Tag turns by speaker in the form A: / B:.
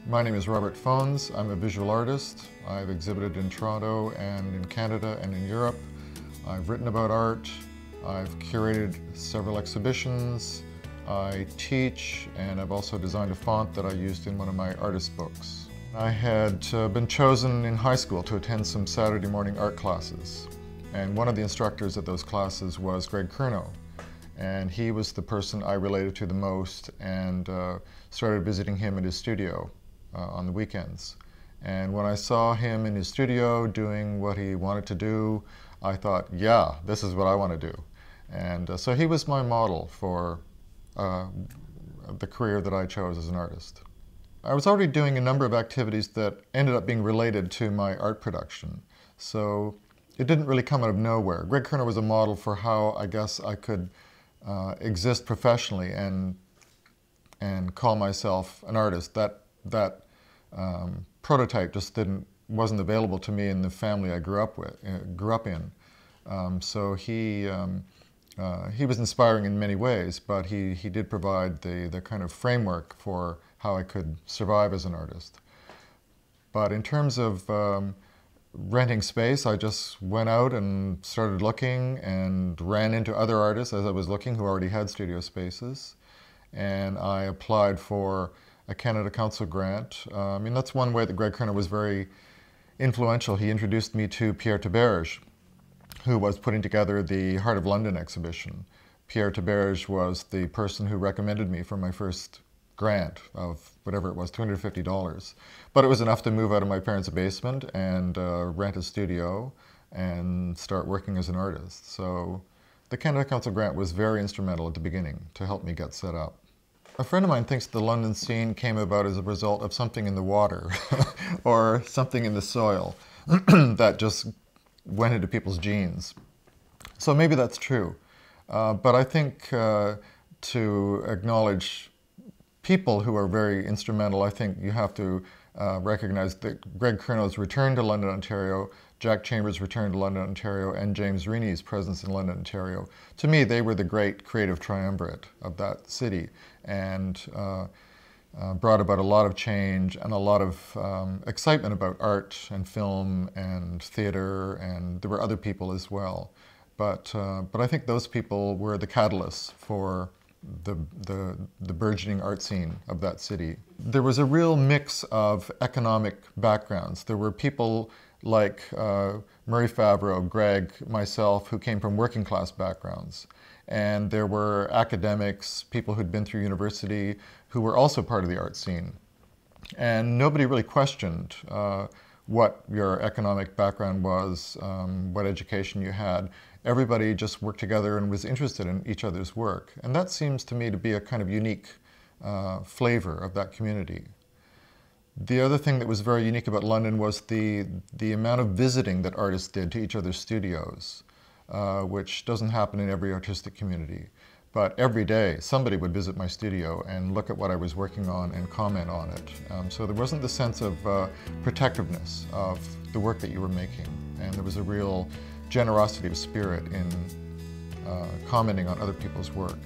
A: My name is Robert Fones. I'm a visual artist. I've exhibited in Toronto and in Canada and in Europe. I've written about art. I've curated several exhibitions. I teach, and I've also designed a font that I used in one of my artist books. I had been chosen in high school to attend some Saturday morning art classes. And one of the instructors at those classes was Greg Curnow. And he was the person I related to the most, and started visiting him in his studio on the weekends. And when I saw him in his studio doing what he wanted to do, I thought, yeah, this is what I want to do. And so he was my model for the career that I chose as an artist. I was already doing a number of activities that ended up being related to my art production. So it didn't really come out of nowhere. Greg Curnow was a model for how I guess I could exist professionally and call myself an artist. That prototype just wasn't available to me in the family I grew up in. So he was inspiring in many ways, but he did provide the kind of framework for how I could survive as an artist. But in terms of renting space, I just went out and started looking and ran into other artists as I was looking who already had studio spaces. And I applied for a Canada Council grant. I mean, that's one way that Greg Curnow was very influential. He introduced me to Pierre Taberge, who was putting together the Heart of London exhibition. Pierre Taberge was the person who recommended me for my first grant of whatever it was, $250. But it was enough to move out of my parents' basement and rent a studio and start working as an artist. So the Canada Council grant was very instrumental at the beginning to help me get set up. A friend of mine thinks the London scene came about as a result of something in the water or something in the soil that just went into people's genes. So maybe that's true. But I think to acknowledge people who are very instrumental, I think you have to recognize that Greg Curnow's return to London, Ontario, Jack Chambers' return to London, Ontario, and James Reeney's presence in London, Ontario. To me, they were the great creative triumvirate of that city, and brought about a lot of change and a lot of excitement about art and film and theater, and there were other people as well. But I think those people were the catalysts for the burgeoning art scene of that city. There was a real mix of economic backgrounds. There were people like Murray Favreau, Greg, myself, who came from working class backgrounds. And there were academics, people who'd been through university, who were also part of the art scene. And nobody really questioned what your economic background was, what education you had. Everybody just worked together and was interested in each other's work. And that seems to me to be a kind of unique flavor of that community. The other thing that was very unique about London was the amount of visiting that artists did to each other's studios, which doesn't happen in every artistic community. But every day, somebody would visit my studio and look at what I was working on and comment on it. So there wasn't the sense of protectiveness of the work that you were making. And there was a real generosity of spirit in commenting on other people's work.